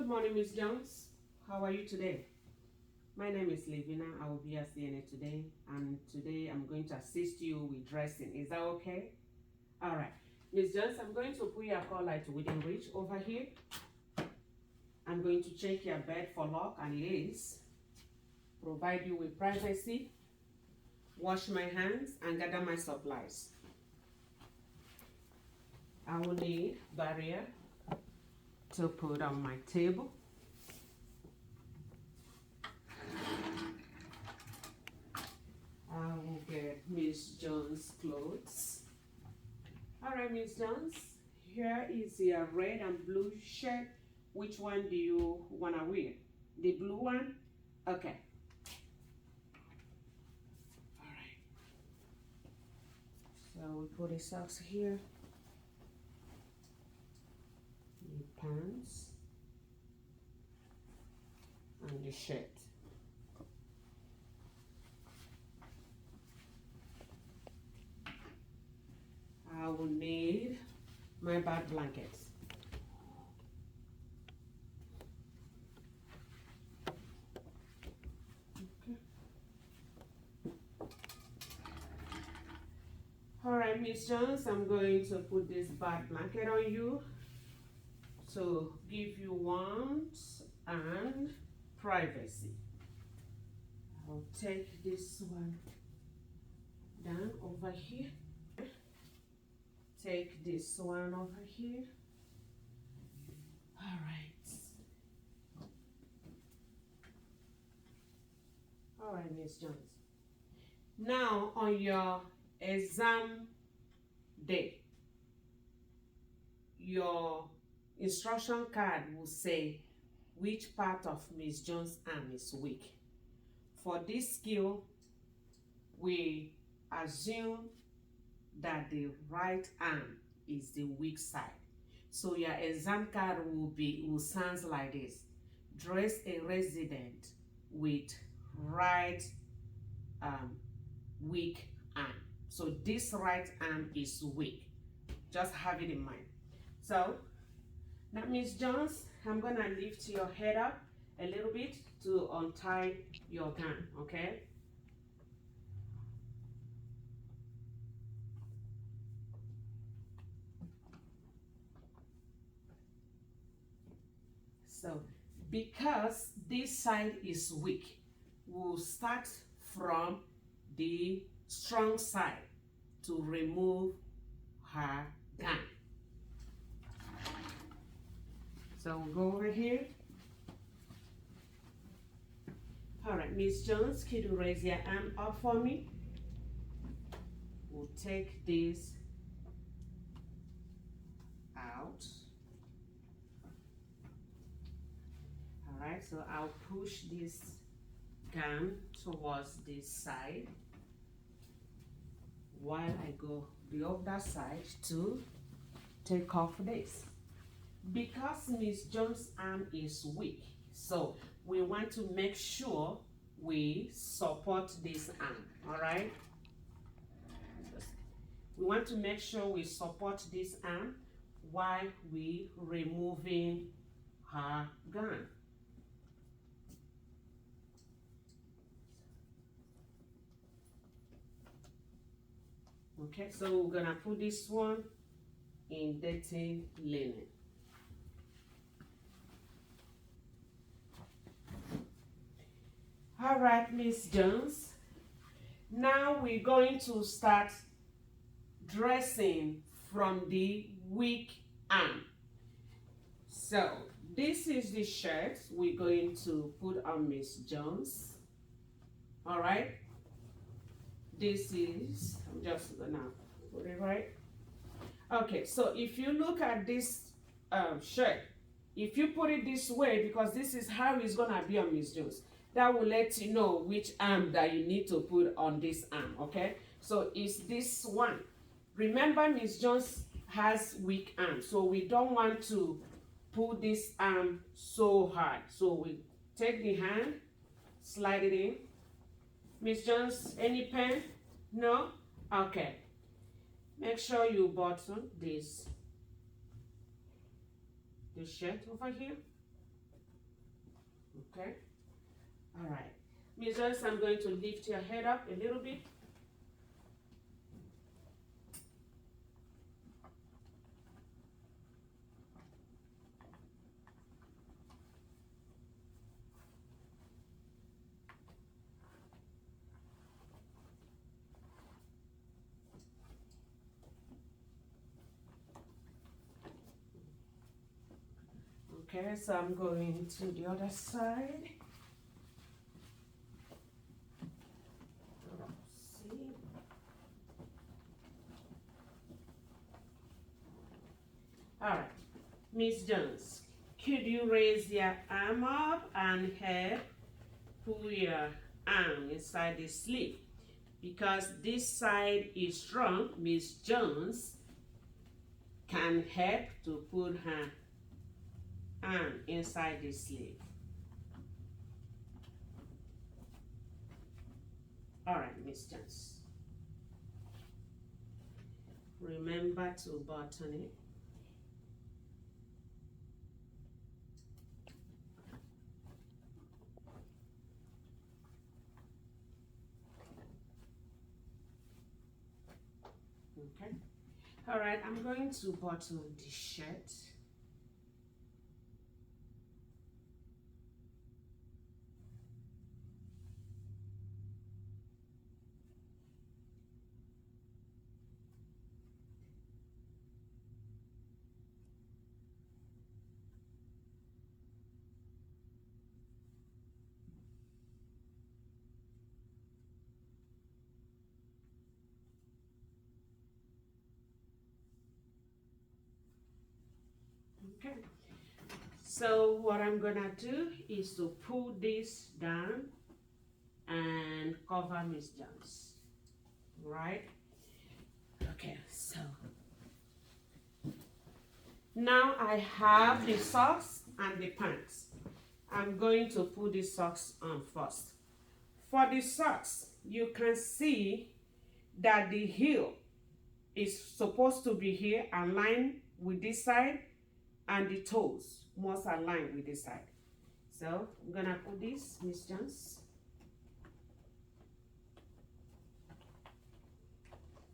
Good morning, Miss Jones. How are you today? My name is Livina. I will be a CNA today, and today I'm going to assist you with dressing. Is that okay? All right. Miss Jones, I'm going to put your collar to within reach over here. I'm going to check your bed for lock and lace, provide you with privacy, wash my hands, and gather my supplies. I will need barrier to put on my table. I will get Miss Jones' clothes. All right, Miss Jones, here is your red and blue shirt. Which one do you want to wear? The blue one? Okay. All right. So we put the socks here. The pants. And the shirt. I will need my bath blankets. Okay. All right, Miss Jones, I'm going to put this bath blanket on you to give you warmth and privacy. I'll take this one down over here. Take this one over here. All right. All right, Miss Jones. Now on your exam day, your instruction card will say which part of Miss Jones' arm is weak. For this skill, we assume that the right arm is the weak side. So your exam card will sound like this. Dress a resident with right weak arm. So this right arm is weak. Just have it in mind. So now, Miss Jones, I'm gonna lift your head up a little bit to untie your gown, okay? So, because this side is weak, we'll start from the strong side to remove her gown. So we'll go over here. All right, Miss Jones, could you raise your arm up for me? We'll take this out. All right, so I'll push this gown towards this side while I go the other side to take off this. Because Miss Jones' arm is weak, so we want to make sure we support this arm, all right? We want to make sure we support this arm while we removing her gown. Okay, so we're gonna put this one in dirty linen. All right, Miss Jones. Now we're going to start dressing from the weak arm. So this is the shirt we're going to put on Miss Jones. All right. This is, I'm just gonna put it right. Okay, so if you look at this shirt, if you put it this way, because this is how it's gonna be on Miss Jones, that will let you know which arm that you need to put on this arm, okay? So it's this one. Remember, Miss Jones has weak arms, so we don't want to pull this arm so hard. So we take the hand, slide it in. Miss Jones, any pen? No? Okay. Make sure you button this shirt over here. Okay. All right. Miss Joyce, I'm going to lift your head up a little bit. Okay, so I'm going to the other side. See. All right, Miss Jones, could you raise your arm up and help pull your arm inside the sleeve? Because this side is strong, Miss Jones can help to put her arm inside the sleeve. All right, Miss Jones. Remember to button it. Okay. All right, I'm going to button the shirt. Okay. So what I'm gonna do is to pull this down and cover Miss Jones. Right? Okay, so now I have the socks and the pants. I'm going to put the socks on first. For the socks, you can see that the heel is supposed to be here, aligned with this side, and the toes must align with this side. So I'm gonna put this, Miss Jones.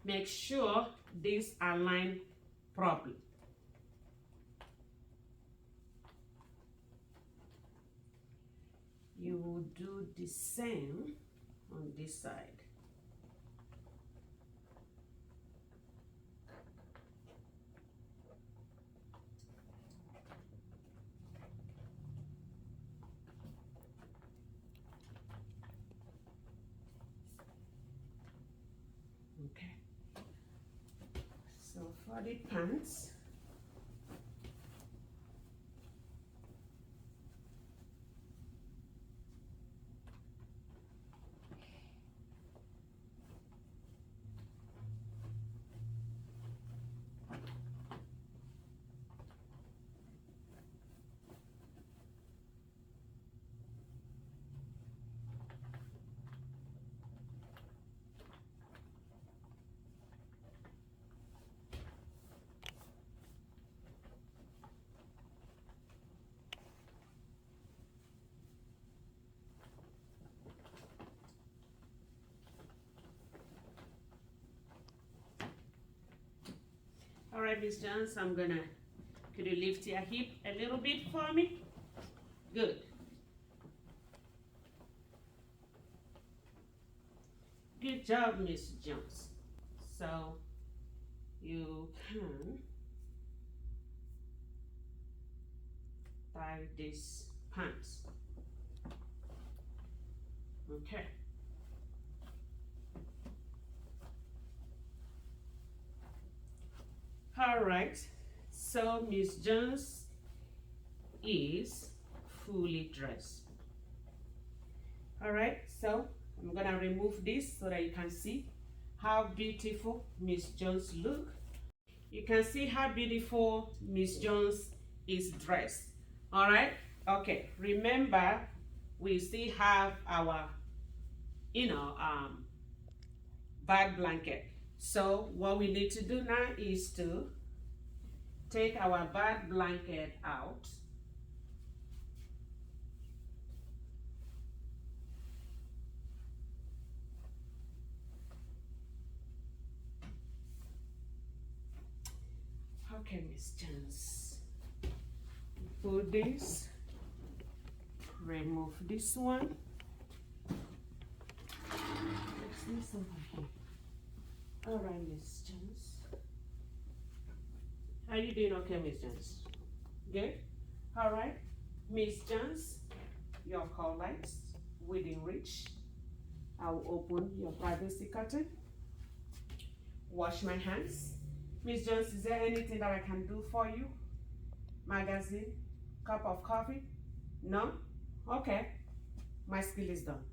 Make sure this align properly. You will do the same on this side. Okay. So for the pants, all right, Miss Jones, could you lift your hip a little bit for me? Good. Good job, Miss Jones. So you can tie these pants. Okay. All right. So Miss Jones is fully dressed. All right. So I'm gonna remove this so that you can see how beautiful Miss Jones look. You can see how beautiful Miss Jones is dressed. All right. Okay. Remember, we still have our, back blanket. So what we need to do now is to take our back blanket out. Okay, Miss Jones. Put this. Remove this one. What's this over here? All right, Miss Jones. How you doing? Okay, Miss Jones. Good. All right, Miss Jones. Your call lights within reach. I will open your privacy curtain. Wash my hands. Miss Jones, is there anything that I can do for you? Magazine? Cup of coffee? No? Okay. My skill is done.